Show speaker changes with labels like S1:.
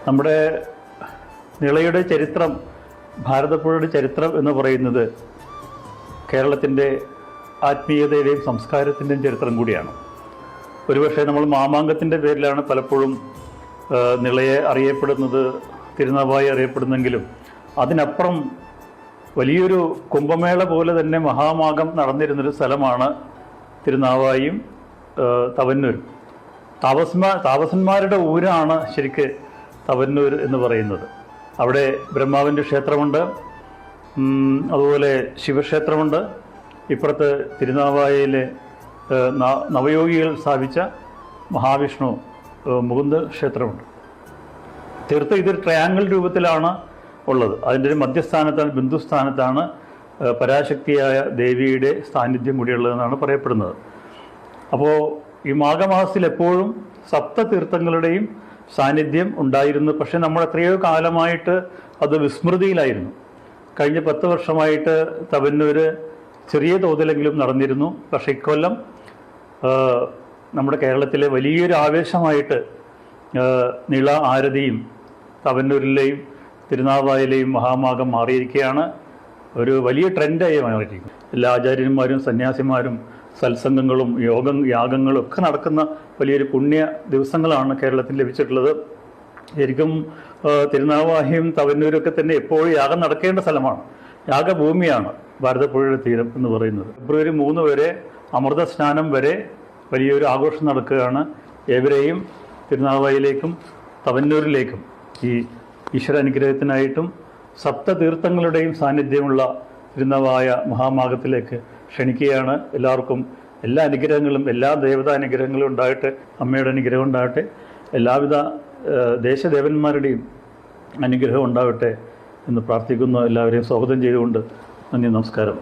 S1: നമ്മുടെ നിളയുടെ ചരിത്രം, ഭാരതപ്പുഴയുടെ ചരിത്രം എന്ന് പറയുന്നത് കേരളത്തിൻ്റെ ആത്മീയതയുടെയും സംസ്കാരത്തിൻ്റെയും ചരിത്രം കൂടിയാണ്. ഒരുപക്ഷെ നമ്മൾ മാമാങ്കത്തിൻ്റെ പേരിലാണ് പലപ്പോഴും നിളയെ അറിയപ്പെടുന്നത്, തിരുനാവായി അറിയപ്പെടുന്നെങ്കിലും അതിനപ്പുറം വലിയൊരു കുംഭമേള പോലെ തന്നെ മഹാമാഗം നടന്നിരുന്നൊരു സ്ഥലമാണ് തിരുനാവായും തവന്നൂരും. താപസന്മാരുടെ ഊരാണ് ശരിക്ക് തവന്നൂർ എന്ന് പറയുന്നത്. അവിടെ ബ്രഹ്മാവിൻ്റെ ക്ഷേത്രമുണ്ട്, അതുപോലെ ശിവക്ഷേത്രമുണ്ട്. ഇപ്പുറത്ത് തിരുനാവായയിലെ നവയോഗികൾ സ്ഥാപിച്ച മഹാവിഷ്ണു മുകുന്ദ ക്ഷേത്രമുണ്ട്. തീർത്തും ഇതൊരു ട്രയാങ്കിൾ രൂപത്തിലാണ് ഉള്ളത്. അതിൻ്റെ ഒരു മധ്യസ്ഥാനത്താണ്, ബിന്ദുസ്ഥാനത്താണ് പരാശക്തിയായ ദേവിയുടെ സാന്നിധ്യം കൂടിയുള്ളതെന്നാണ് പറയപ്പെടുന്നത്. അപ്പോൾ ഈ മാഘമാസത്തിൽ എപ്പോഴും സപ്തതീർത്ഥങ്ങളുടെയും സാന്നിധ്യം ഉണ്ടായിരുന്നു. പക്ഷെ നമ്മൾ എത്രയോ കാലമായിട്ട് അത് വിസ്മൃതിയിലായിരുന്നു. കഴിഞ്ഞ 10 വർഷമായിട്ട് തവന്നൂര് ചെറിയ തോതിലെങ്കിലും നടന്നിരുന്നു. പക്ഷേ ഇക്കൊല്ലം നമ്മുടെ കേരളത്തിലെ വലിയൊരു ആവേശമായിട്ട് നിള ആരതിയും തവന്നൂരിലെയും തിരുനാവായിലെയും മഹാമാഗം മാറിയിരിക്കുകയാണ്. ഒരു വലിയ ട്രെൻഡായി മാറിയിരിക്കും. എല്ലാ ആചാര്യന്മാരും സന്യാസിമാരും സത്സംഗങ്ങളും യാഗങ്ങളും ഒക്കെ നടക്കുന്ന വലിയൊരു പുണ്യ ദിവസങ്ങളാണ് കേരളത്തിൽ ലഭിച്ചിട്ടുള്ളത്. ശരിക്കും തിരുനാവായും തവന്നൂരൊക്കെ തന്നെ എപ്പോഴും യാഗം നടക്കേണ്ട സ്ഥലമാണ്, യാഗഭൂമിയാണ് ഭാരതപ്പുഴയുടെ തീരം എന്ന് പറയുന്നത്. ഫെബ്രുവരി 3 വരെ അമൃത സ്നാനം വരെ വലിയൊരു ആഘോഷം നടക്കുകയാണ്. ഏവരെയും തിരുനാവായിലേക്കും തവന്നൂരിലേക്കും ഈ ഈശ്വര അനുഗ്രഹത്തിനായിട്ടും സപ്തതീർത്ഥങ്ങളുടെയും സാന്നിധ്യമുള്ള തിരുനാവായ മഹാമാഗത്തിലേക്ക് ക്ഷണിക്കുകയാണ്. എല്ലാവർക്കും എല്ലാ അനുഗ്രഹങ്ങളും, എല്ലാ ദേവതാ അനുഗ്രഹങ്ങളും ഉണ്ടാകട്ടെ, അമ്മയുടെ അനുഗ്രഹം ഉണ്ടാകട്ടെ, എല്ലാവിധ ദേശദേവന്മാരുടെയും അനുഗ്രഹം ഉണ്ടാകട്ടെ എന്ന് പ്രാർത്ഥിക്കുന്നു. എല്ലാവരെയും സ്വാഗതം ചെയ്തുകൊണ്ട് നന്ദി, നമസ്കാരം.